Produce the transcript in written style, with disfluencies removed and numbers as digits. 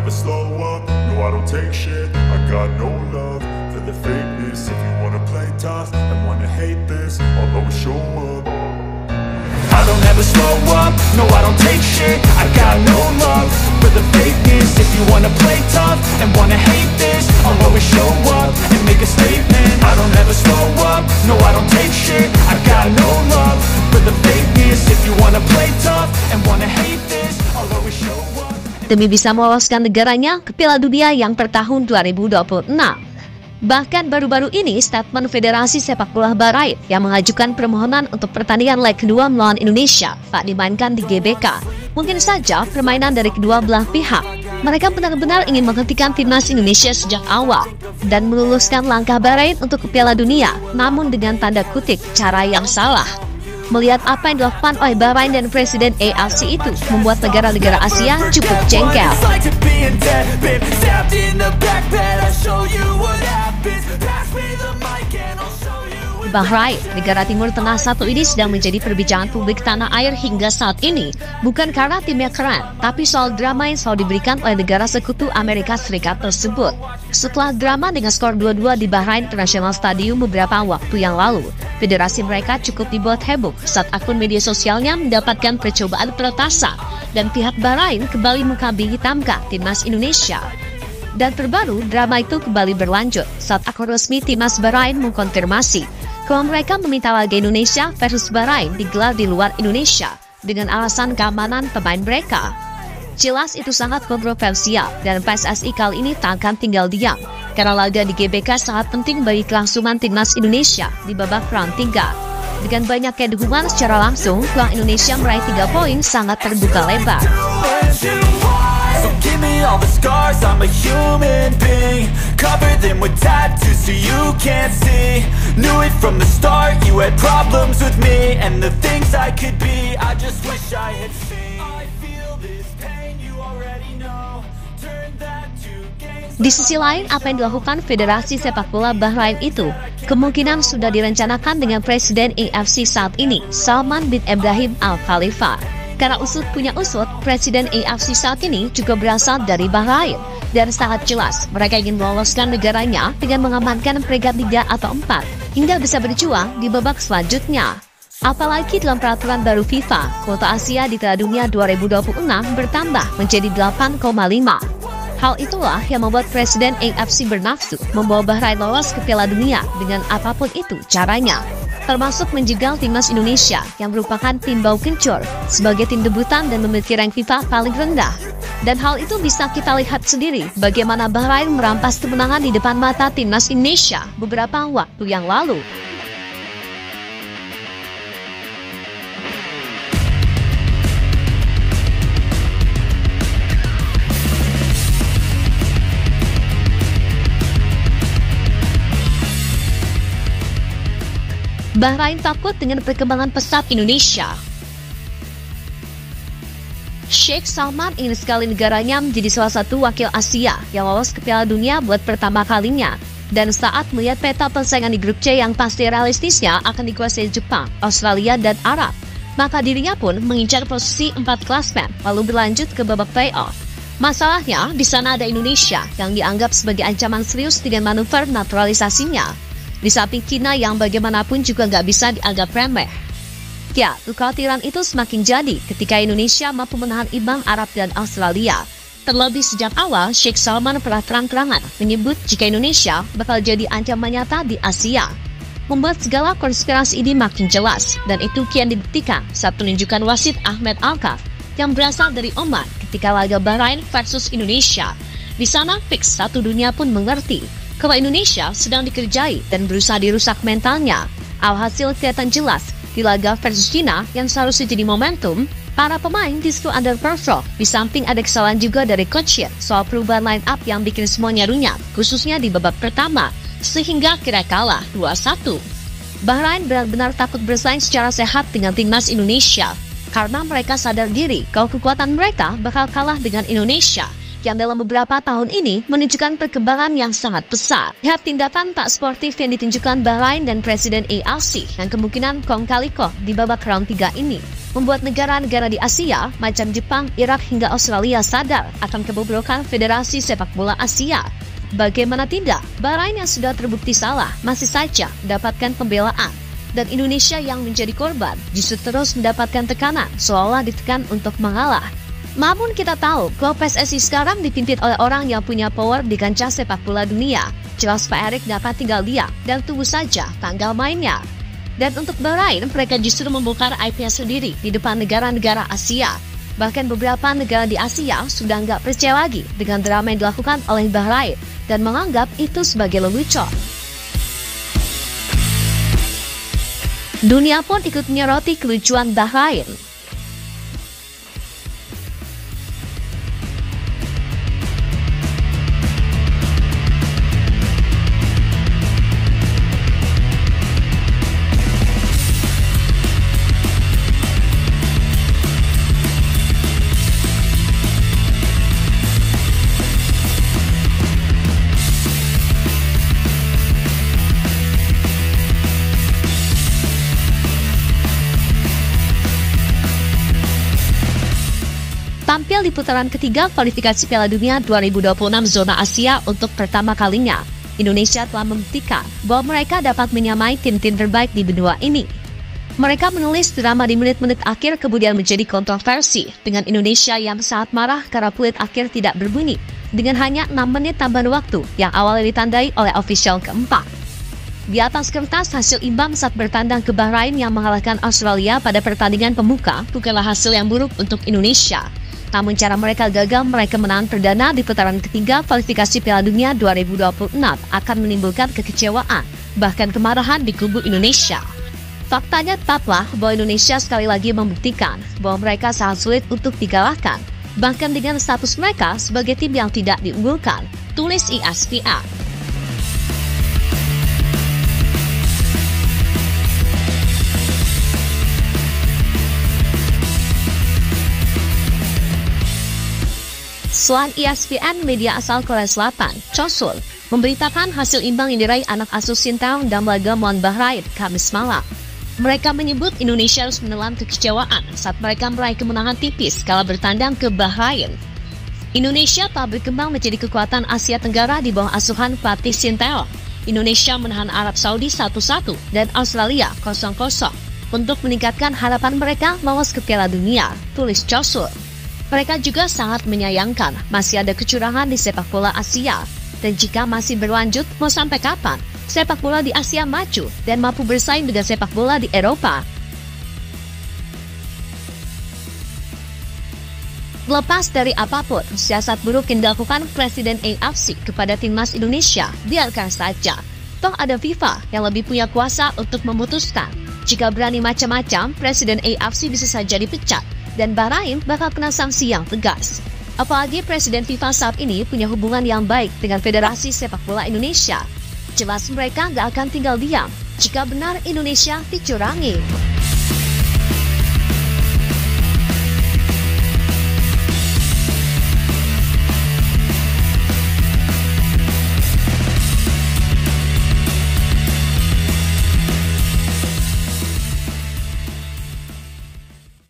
never slow up, no I don't take shit. I got no love for the fakeness. If you wanna play tough and wanna hate this, I'll always show up. I don't ever slow up, no I don't take shit. I got no love for the fakeness. If you wanna play tough and wanna hate this, I'll always show up and make a statement. I don't ever slow up, no I don't take shit. I got no love for the fakeness. If you wanna play tough and wanna hate this, I'll always show up. Demi bisa meloloskan negaranya ke Piala Dunia yang per tahun 2026. Bahkan baru-baru ini statement Federasi Sepak Bola Bahrain yang mengajukan permohonan untuk pertandingan leg kedua melawan Indonesia tak dimainkan di GBK. Mungkin saja permainan dari kedua belah pihak. Mereka benar-benar ingin menghentikan timnas Indonesia sejak awal dan meluluskan langkah Bahrain untuk ke Piala Dunia, namun dengan tanda kutip cara yang salah. Melihat apa yang dilakukan oleh Bahrain dan Presiden AFC itu membuat negara-negara Asia cukup jengkel. Bahrain, negara Timur Tengah satu ini sedang menjadi perbincangan publik tanah air hingga saat ini, bukan karena timnya keren, tapi soal drama yang selalu diberikan oleh negara sekutu Amerika Serikat tersebut. Setelah drama dengan skor 2-2 di Bahrain International Stadium beberapa waktu yang lalu, federasi mereka cukup dibuat heboh saat akun media sosialnya mendapatkan percobaan peretasan dan pihak Bahrain kembali mengkambing hitamkan timnas Indonesia. Dan terbaru, drama itu kembali berlanjut saat akun resmi timnas Bahrain mengkonfirmasi kalau mereka meminta laga Indonesia versus Bahrain digelar di luar Indonesia dengan alasan keamanan pemain mereka. Jelas itu sangat kontroversial dan PSSI kali ini tak akan tinggal diam karena laga di GBK sangat penting bagi kelangsungan timnas Indonesia di babak round 3. Dengan banyaknya dukungan secara langsung, peluang Indonesia meraih 3 poin sangat terbuka lebar. Give me all the scars, I'm a human being. Cover them with tattoos so you can't see. Knew it from the start, you had problems with me and the things I could be, I just wish I had seen. I feel this pain, you already know. Turn that to gains. Di sisi lain, apa yang dilakukan Federasi Sepak Bola Bahrain itu kemungkinan sudah direncanakan dengan Presiden AFC saat ini, Salman bin Ibrahim Al Khalifa. Karena usut punya usut, Presiden AFC saat ini juga berasal dari Bahrain. Dan sangat jelas, mereka ingin meloloskan negaranya dengan mengamankan peringkat 3 atau 4 hingga bisa berjuang di babak selanjutnya. Apalagi dalam peraturan baru FIFA, kuota Asia di Piala Dunia 2026 bertambah menjadi 8,5. Hal itulah yang membuat Presiden AFC bernafsu membawa Bahrain lolos ke Piala Dunia dengan apapun itu caranya, termasuk menjegal timnas Indonesia yang merupakan tim bau kencur sebagai tim debutan dan memiliki rank FIFA paling rendah. Dan hal itu bisa kita lihat sendiri bagaimana Bahrain merampas kemenangan di depan mata timnas Indonesia beberapa waktu yang lalu. Bahrain takut dengan perkembangan pesat Indonesia. Sheikh Salman ingin sekali negaranya menjadi salah satu wakil Asia yang lolos ke Piala Dunia buat pertama kalinya. Dan saat melihat peta persaingan di grup C yang pasti realistisnya akan dikuasai Jepang, Australia, dan Arab, maka dirinya pun mengincar posisi 4 klasmen lalu berlanjut ke babak playoff. Masalahnya, di sana ada Indonesia yang dianggap sebagai ancaman serius dengan manuver naturalisasinya. Di samping Cina yang bagaimanapun juga nggak bisa dianggap remeh. Ya, kekhawatiran itu semakin jadi ketika Indonesia mampu menahan imbang Arab dan Australia. Terlebih sejak awal, Sheikh Salman pernah terang-terangan menyebut jika Indonesia bakal jadi ancaman nyata di Asia. Membuat segala konspirasi ini makin jelas, dan itu kian dibuktikan saat penunjukan wasit Ahmed Alkaf yang berasal dari Oman ketika laga Bahrain versus Indonesia. Di sana, fix satu dunia pun mengerti kalau Indonesia sedang dikerjai dan berusaha dirusak mentalnya. Alhasil kelihatan jelas di laga versus China yang seharusnya jadi momentum, para pemain justru underperform. Di samping ada kesalahan juga dari coach soal perubahan line up yang bikin semuanya runyam, khususnya di babak pertama, sehingga kira kalah 2-1. Bahrain benar-benar takut bersaing secara sehat dengan timnas Indonesia karena mereka sadar diri kalau kekuatan mereka bakal kalah dengan Indonesia. yang dalam beberapa tahun ini menunjukkan perkembangan yang sangat pesat. Lihat tindakan tak sportif yang ditunjukkan Bahrain dan Presiden AFC yang kemungkinan kong kali kong di babak round 3 ini membuat negara-negara di Asia macam Jepang, Irak hingga Australia sadar akan kebobrokan Federasi Sepak Bola Asia. Bagaimana tidak, Bahrain yang sudah terbukti salah masih saja mendapatkan pembelaan. Dan Indonesia yang menjadi korban justru terus mendapatkan tekanan seolah ditekan untuk mengalah. Namun kita tahu kalau PSSI sekarang dipimpin oleh orang yang punya power di kancah sepak bola dunia. Jelas Pak Erik dapat tinggal diam dan tunggu saja tanggal mainnya. Dan untuk Bahrain, mereka justru membongkar aibnya sendiri di depan negara-negara Asia. Bahkan beberapa negara di Asia sudah nggak percaya lagi dengan drama yang dilakukan oleh Bahrain dan menganggap itu sebagai lelucon. Dunia pun ikut menyoroti kelucuan Bahrain. Tampil di putaran ketiga kualifikasi Piala Dunia 2026 zona Asia untuk pertama kalinya, Indonesia telah membuktikan bahwa mereka dapat menyamai tim-tim terbaik di benua ini. Mereka menulis drama di menit-menit akhir kemudian menjadi kontroversi dengan Indonesia yang saat marah karena peluit akhir tidak berbunyi dengan hanya 6 menit tambahan waktu yang awalnya ditandai oleh ofisial keempat. Di atas kertas, hasil imbang saat bertandang ke Bahrain yang mengalahkan Australia pada pertandingan pembuka bukanlah hasil yang buruk untuk Indonesia. Namun cara mereka gagal meraih kemenangan perdana di putaran ketiga kualifikasi Piala Dunia 2026 akan menimbulkan kekecewaan, bahkan kemarahan di kubu Indonesia. Faktanya tetaplah bahwa Indonesia sekali lagi membuktikan bahwa mereka sangat sulit untuk dikalahkan, bahkan dengan status mereka sebagai tim yang tidak diunggulkan, tulis ESPN. Selain ESPN, media asal Korea Selatan, Chosul, memberitakan hasil imbang yang diraih anak asuh Sintayong dan laga melawan Bahrain Kamis malam. Mereka menyebut Indonesia harus menelan kekecewaan saat mereka meraih kemenangan tipis kala bertandang ke Bahrain. Indonesia telah berkembang menjadi kekuatan Asia Tenggara di bawah asuhan pelatih Sintayong. Indonesia menahan Arab Saudi 1-1 dan Australia 0-0 untuk meningkatkan harapan mereka lolos ke Piala Dunia, tulis Chosul. Mereka juga sangat menyayangkan masih ada kecurangan di sepak bola Asia. Dan jika masih berlanjut, mau sampai kapan sepak bola di Asia maju dan mampu bersaing dengan sepak bola di Eropa? Lepas dari apapun, siasat buruk yang dilakukan Presiden AFC kepada timnas Indonesia, biarkan saja. Toh ada FIFA yang lebih punya kuasa untuk memutuskan. Jika berani macam-macam, Presiden AFC bisa saja dipecat. Dan Bahrain bakal kena sanksi yang tegas. Apalagi Presiden FIFA saat ini punya hubungan yang baik dengan Federasi Sepak Bola Indonesia. Jelas mereka gak akan tinggal diam jika benar Indonesia dicurangi.